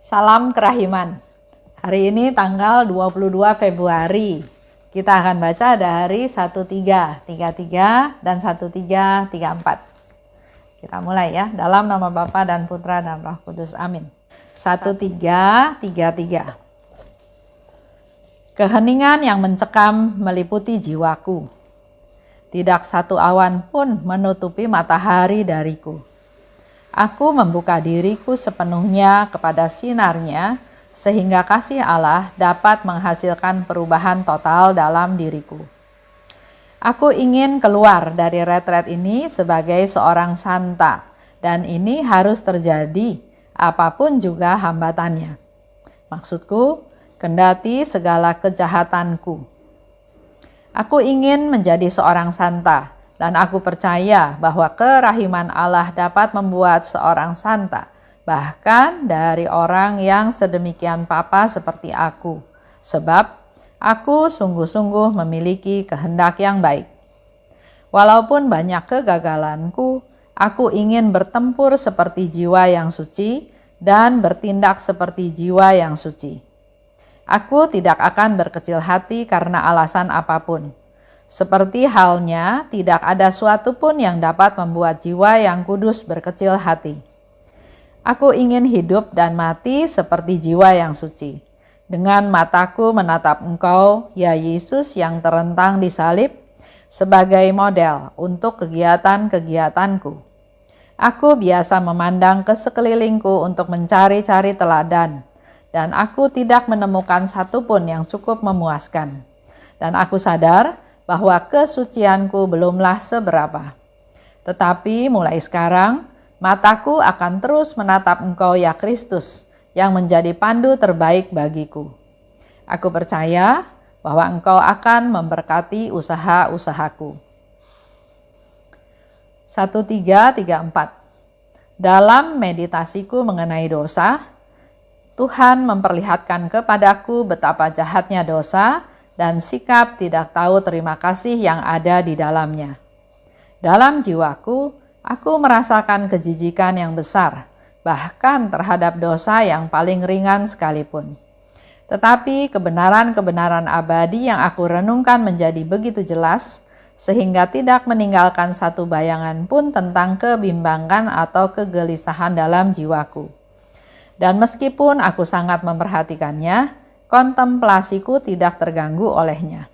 Salam kerahiman. Hari ini tanggal 22 Februari. Kita akan baca dari 1333 dan 1334. Kita mulai ya. Dalam nama Bapa dan Putra dan Roh Kudus. Amin. 1333. Keheningan yang mencekam meliputi jiwaku. Tidak satu awan pun menutupi matahari dariku. Aku membuka diriku sepenuhnya kepada sinarnya, sehingga kasih Allah dapat menghasilkan perubahan total dalam diriku. Aku ingin keluar dari retret ini sebagai seorang santa, dan ini harus terjadi apapun juga hambatannya. Maksudku, kendati segala kejahatanku. Aku ingin menjadi seorang santa. Dan aku percaya bahwa kerahiman Allah dapat membuat seorang santa, bahkan dari orang yang sedemikian papa seperti aku. Sebab aku sungguh-sungguh memiliki kehendak yang baik. Walaupun banyak kegagalanku, aku ingin bertempur seperti jiwa yang suci dan bertindak seperti jiwa yang suci. Aku tidak akan berkecil hati karena alasan apapun. Seperti halnya, tidak ada suatu pun yang dapat membuat jiwa yang kudus berkecil hati. Aku ingin hidup dan mati seperti jiwa yang suci. Dengan mataku menatap Engkau, ya Yesus yang terentang di salib, sebagai model untuk kegiatan-kegiatanku. Aku biasa memandang ke sekelilingku untuk mencari-cari teladan, dan aku tidak menemukan satupun yang cukup memuaskan. Dan aku sadar bahwa kesucianku belumlah seberapa. Tetapi mulai sekarang, mataku akan terus menatap Engkau ya Kristus, yang menjadi pandu terbaik bagiku. Aku percaya bahwa Engkau akan memberkati usaha-usahaku. 1334. Dalam meditasiku mengenai dosa, Tuhan memperlihatkan kepadaku betapa jahatnya dosa, dan sikap tidak tahu terima kasih yang ada di dalamnya. Dalam jiwaku, aku merasakan kejijikan yang besar, bahkan terhadap dosa yang paling ringan sekalipun. Tetapi kebenaran-kebenaran abadi yang aku renungkan menjadi begitu jelas, sehingga tidak meninggalkan satu bayangan pun tentang kebimbangan atau kegelisahan dalam jiwaku. Dan meskipun aku sangat memperhatikannya, kontemplasiku tidak terganggu olehnya.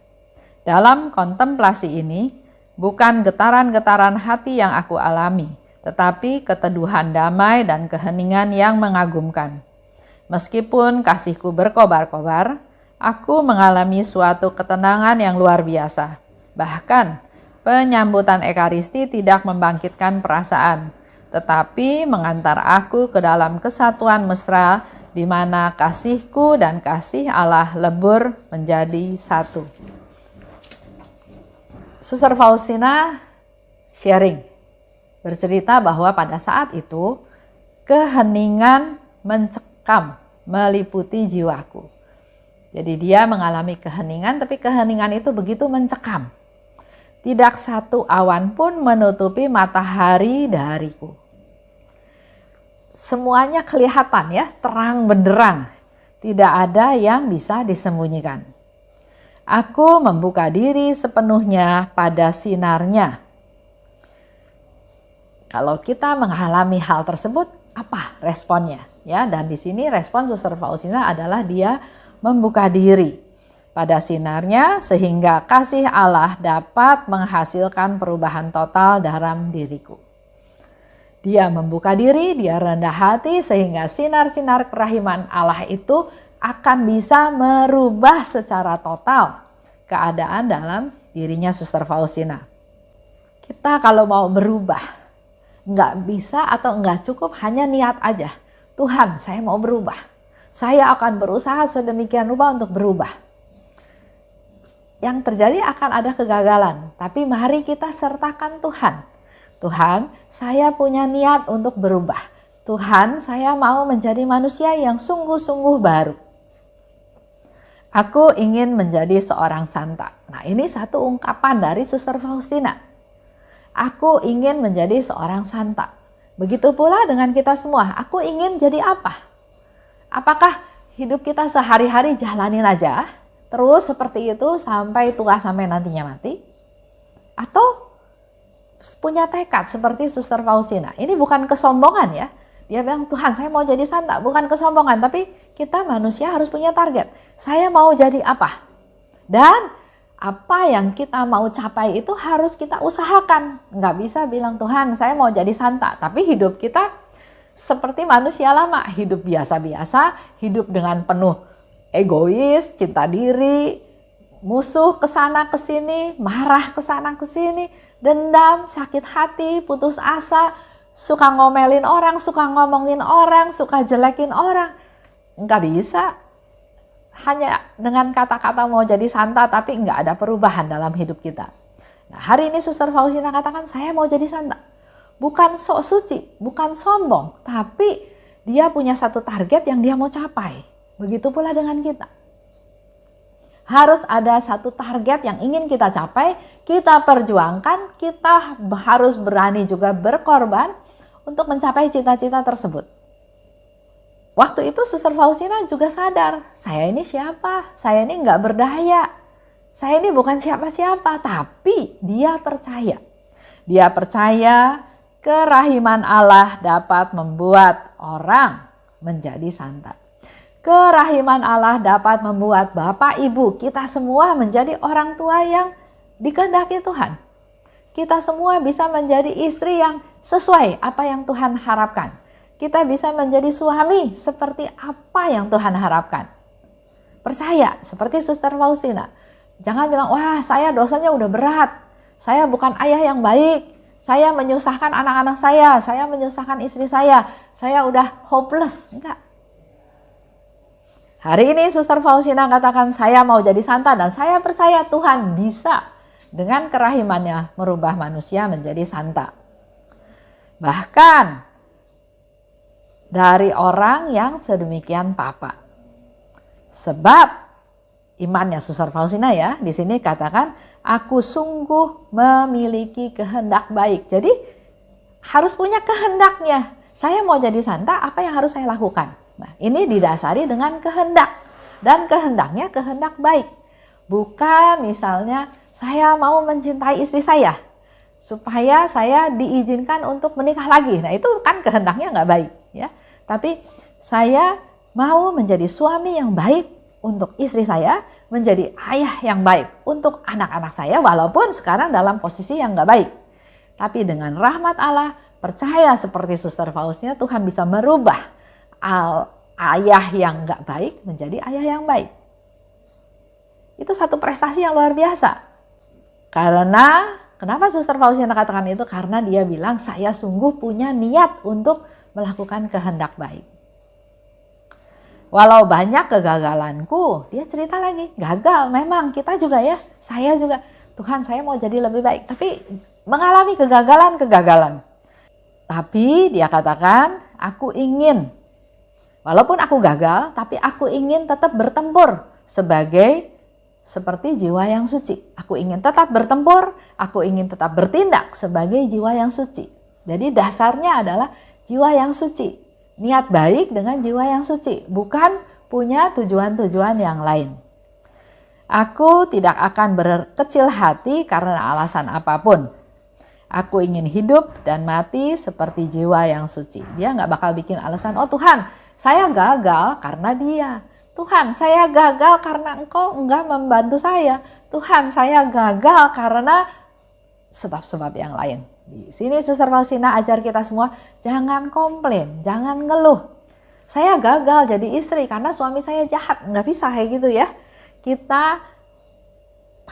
Dalam kontemplasi ini, bukan getaran-getaran hati yang aku alami, tetapi keteduhan damai dan keheningan yang mengagumkan. Meskipun kasihku berkobar-kobar, aku mengalami suatu ketenangan yang luar biasa. Bahkan, penyambutan Ekaristi tidak membangkitkan perasaan, tetapi mengantar aku ke dalam kesatuan mesra, di mana kasihku dan kasih Allah lebur menjadi satu. Suster Faustina sharing, bercerita bahwa pada saat itu keheningan mencekam meliputi jiwaku. Jadi dia mengalami keheningan, tapi keheningan itu begitu mencekam. Tidak satu awan pun menutupi matahari dariku. Semuanya kelihatan ya, terang benderang. Tidak ada yang bisa disembunyikan. Aku membuka diri sepenuhnya pada sinarnya. Kalau kita mengalami hal tersebut, apa responnya? Ya, dan di sini respon Suster Faustina adalah dia membuka diri pada sinarnya sehingga kasih Allah dapat menghasilkan perubahan total dalam diriku. Dia membuka diri, dia rendah hati sehingga sinar-sinar kerahiman Allah itu akan bisa merubah secara total keadaan dalam dirinya Suster Faustina. Kita kalau mau berubah, nggak bisa atau nggak cukup hanya niat aja. Tuhan, saya mau berubah. Saya akan berusaha sedemikian rupa untuk berubah. Yang terjadi akan ada kegagalan, tapi mari kita sertakan Tuhan. Tuhan, saya punya niat untuk berubah. Tuhan, saya mau menjadi manusia yang sungguh-sungguh baru. Aku ingin menjadi seorang santa. Nah, ini satu ungkapan dari Suster Faustina. Aku ingin menjadi seorang santa. Begitu pula dengan kita semua. Aku ingin jadi apa? Apakah hidup kita sehari-hari jalanin aja, terus seperti itu sampai tua, sampai nantinya mati? Atau punya tekad seperti Suster Faustina? Ini bukan kesombongan ya. Dia bilang, Tuhan saya mau jadi santa, bukan kesombongan. Tapi kita manusia harus punya target. Saya mau jadi apa? Dan apa yang kita mau capai itu harus kita usahakan. Nggak bisa bilang, Tuhan saya mau jadi santa, tapi hidup kita seperti manusia lama, hidup biasa-biasa, hidup dengan penuh egois, cinta diri, musuh kesana kesini, marah kesana kesini, dendam, sakit hati, putus asa, suka ngomelin orang, suka ngomongin orang, suka jelekin orang. Nggak bisa. Hanya dengan kata-kata mau jadi santa tapi nggak ada perubahan dalam hidup kita. Nah, hari ini Suster Faustina katakan saya mau jadi santa. Bukan sok suci, bukan sombong, tapi dia punya satu target yang dia mau capai. Begitu pula dengan kita. Harus ada satu target yang ingin kita capai, kita perjuangkan, kita harus berani juga berkorban untuk mencapai cita-cita tersebut. Waktu itu Suster Faustina juga sadar, saya ini siapa? Saya ini nggak berdaya. Saya ini bukan siapa-siapa, tapi dia percaya. Dia percaya kerahiman Allah dapat membuat orang menjadi santa. Kerahiman Allah dapat membuat Bapak Ibu kita semua menjadi orang tua yang dikehendaki Tuhan. Kita semua bisa menjadi istri yang sesuai apa yang Tuhan harapkan. Kita bisa menjadi suami seperti apa yang Tuhan harapkan. Percaya seperti Suster Faustina. Jangan bilang, wah saya dosanya udah berat. Saya bukan ayah yang baik. Saya menyusahkan anak-anak saya menyusahkan istri saya udah hopeless. Enggak. Hari ini Suster Faustina katakan saya mau jadi santa dan saya percaya Tuhan bisa dengan kerahimannya merubah manusia menjadi santa. Bahkan dari orang yang sedemikian papa. Sebab imannya Suster Faustina ya, di sini katakan aku sungguh memiliki kehendak baik. Jadi harus punya kehendaknya. Saya mau jadi santa, apa yang harus saya lakukan? Nah, ini didasari dengan kehendak. Dan kehendaknya kehendak baik. Bukan misalnya saya mau mencintai istri saya supaya saya diizinkan untuk menikah lagi. Nah, itu kan kehendaknya nggak baik ya. Tapi saya mau menjadi suami yang baik untuk istri saya, menjadi ayah yang baik untuk anak-anak saya walaupun sekarang dalam posisi yang nggak baik. Tapi dengan rahmat Allah, percaya seperti Suster Faustina, Tuhan bisa merubah ayah yang nggak baik menjadi ayah yang baik. Itu satu prestasi yang luar biasa. Karena kenapa Suster Faustina katakan itu? Karena dia bilang saya sungguh punya niat untuk melakukan kehendak baik. Walau banyak kegagalanku, dia cerita lagi, gagal memang kita juga ya, saya juga, Tuhan saya mau jadi lebih baik, tapi mengalami kegagalan. Tapi dia katakan, aku ingin, walaupun aku gagal, tapi aku ingin tetap bertempur seperti jiwa yang suci. Aku ingin tetap bertempur, aku ingin tetap bertindak sebagai jiwa yang suci. Jadi dasarnya adalah jiwa yang suci. Niat baik dengan jiwa yang suci, bukan punya tujuan-tujuan yang lain. Aku tidak akan berkecil hati karena alasan apapun. Aku ingin hidup dan mati seperti jiwa yang suci. Dia nggak bakal bikin alasan, oh Tuhan, saya gagal karena dia. Tuhan, saya gagal karena engkau enggak membantu saya. Tuhan, saya gagal karena sebab-sebab yang lain. Di sini Suster Faustina ajar kita semua, jangan komplain, jangan ngeluh. Saya gagal jadi istri karena suami saya jahat. Nggak bisa kayak gitu ya. Kita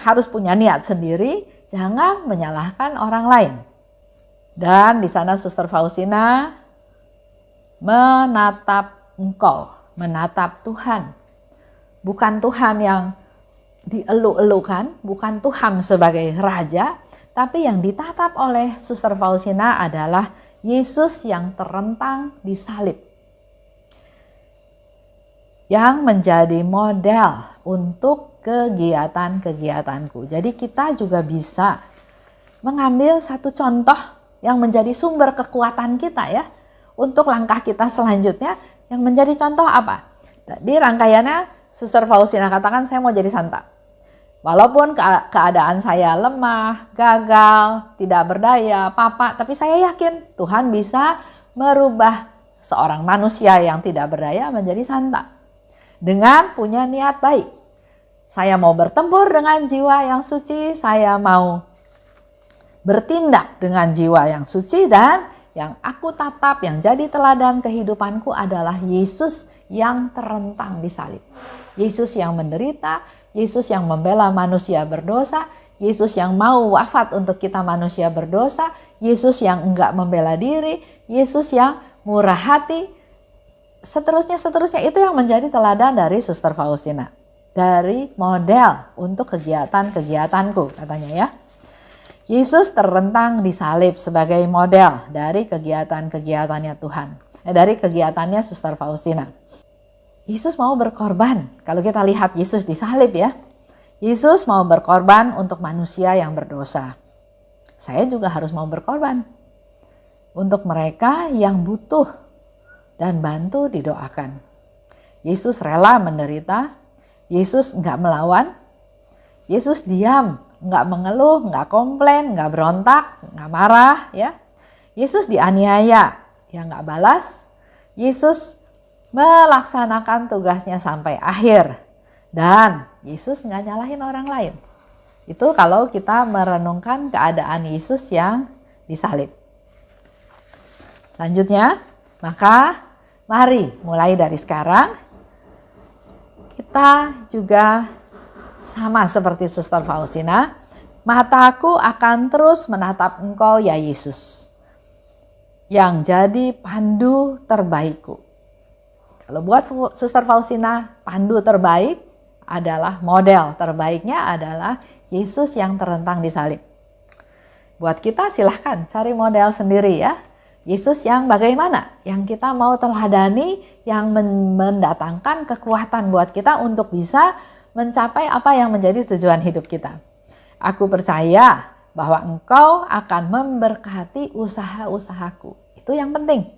harus punya niat sendiri, jangan menyalahkan orang lain. Dan di sana Suster Faustina menatap engkau, menatap Tuhan. Bukan Tuhan yang dieluk-elukan, bukan Tuhan sebagai raja, tapi yang ditatap oleh Suster Faustina adalah Yesus yang terentang di salib. Yang menjadi model untuk kegiatan-kegiatanku. Jadi kita juga bisa mengambil satu contoh yang menjadi sumber kekuatan kita ya. Untuk langkah kita selanjutnya, Yang menjadi contoh apa? Di rangkaiannya Suster Faustina katakan saya mau jadi santa. Walaupun keadaan saya lemah, gagal, tidak berdaya, papa, tapi saya yakin Tuhan bisa merubah seorang manusia yang tidak berdaya menjadi santa. Dengan punya niat baik. Saya mau bertempur dengan jiwa yang suci, saya mau bertindak dengan jiwa yang suci, dan yang aku tatap, yang jadi teladan kehidupanku adalah Yesus yang terentang di salib. Yesus yang menderita, Yesus yang membela manusia berdosa, Yesus yang mau wafat untuk kita manusia berdosa, Yesus yang enggak membela diri, Yesus yang murah hati, seterusnya itu yang menjadi teladan dari Suster Faustina. Dari model untuk kegiatan-kegiatanku katanya ya. Yesus terentang di salib sebagai model dari kegiatan-kegiatannya Tuhan. Dari kegiatannya Suster Faustina. Yesus mau berkorban. Kalau kita lihat Yesus di salib ya. Yesus mau berkorban untuk manusia yang berdosa. Saya juga harus mau berkorban. Untuk mereka yang butuh dan bantu didoakan. Yesus rela menderita. Yesus enggak melawan. Yesus diam, enggak mengeluh, enggak komplain, enggak berontak, enggak marah ya. Yesus dianiaya, ya enggak balas. Yesus melaksanakan tugasnya sampai akhir. Dan Yesus enggak nyalahin orang lain. Itu kalau kita merenungkan keadaan Yesus yang disalib. Selanjutnya, maka mari mulai dari sekarang kita juga sama seperti Suster Faustina, mataku akan terus menatap Engkau ya Yesus, yang jadi pandu terbaikku. Kalau buat Suster Faustina, pandu terbaik adalah model terbaiknya adalah Yesus yang terentang di salib. Buat kita silahkan cari model sendiri ya. Yesus yang bagaimana? Yang kita mau teladani, yang mendatangkan kekuatan buat kita untuk bisa mencapai apa yang menjadi tujuan hidup kita. Aku percaya bahwa Engkau akan memberkati usaha-usahaku. Itu yang penting.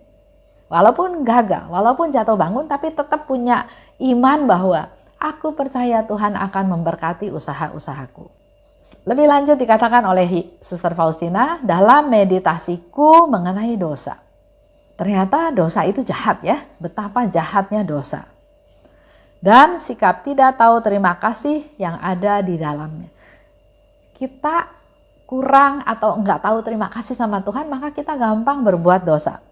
Walaupun gagal, walaupun jatuh bangun, tapi tetap punya iman bahwa aku percaya Tuhan akan memberkati usaha-usahaku. Lebih lanjut dikatakan oleh Suster Faustina dalam meditasiku mengenai dosa. Ternyata dosa itu jahat ya, betapa jahatnya dosa. Dan sikap tidak tahu terima kasih yang ada di dalamnya. Kita kurang atau enggak tahu terima kasih sama Tuhan, maka kita gampang berbuat dosa.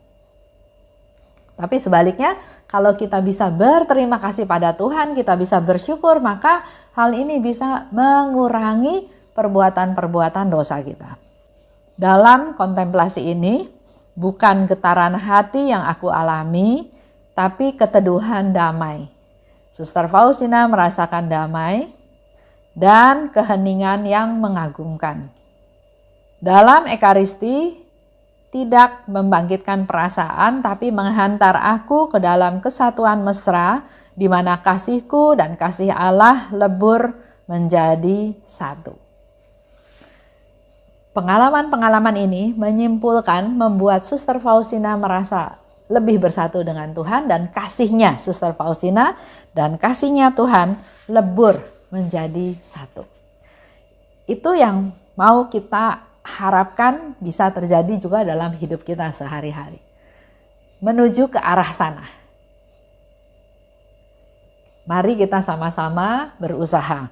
Tapi sebaliknya, kalau kita bisa berterima kasih pada Tuhan, kita bisa bersyukur, maka hal ini bisa mengurangi perbuatan-perbuatan dosa kita. Dalam kontemplasi ini, bukan getaran hati yang aku alami, tapi keteduhan damai. Suster Faustina merasakan damai dan keheningan yang mengagumkan. Dalam Ekaristi, tidak membangkitkan perasaan, tapi menghantar aku ke dalam kesatuan mesra, di mana kasihku dan kasih Allah lebur menjadi satu. Pengalaman-pengalaman ini menyimpulkan membuat Suster Faustina merasa lebih bersatu dengan Tuhan, dan kasihnya Suster Faustina dan kasihnya Tuhan lebur menjadi satu. Itu yang mau kita harapkan bisa terjadi juga dalam hidup kita sehari-hari. Menuju ke arah sana. Mari kita sama-sama berusaha.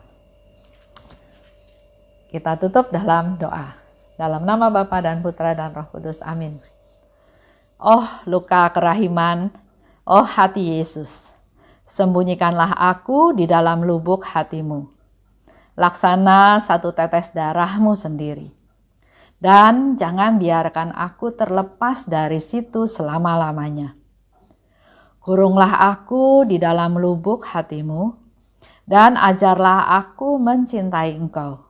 Kita tutup dalam doa. Dalam nama Bapa dan Putra dan Roh Kudus. Amin. Oh luka kerahiman, oh hati Yesus, sembunyikanlah aku di dalam lubuk hatimu. Laksana satu tetes darahmu sendiri. Dan jangan biarkan aku terlepas dari situ selama-lamanya. Kurunglah aku di dalam lubuk hatimu, dan ajarlah aku mencintai Engkau.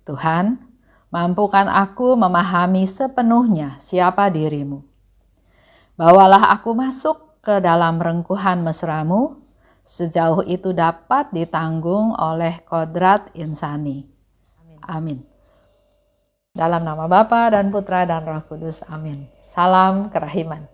Tuhan, mampukan aku memahami sepenuhnya siapa dirimu. Bawalah aku masuk ke dalam rengkuhan mesramu, sejauh itu dapat ditanggung oleh kodrat insani. Amin. Dalam nama Bapa dan Putra dan Roh Kudus. Amin. Salam kerahiman.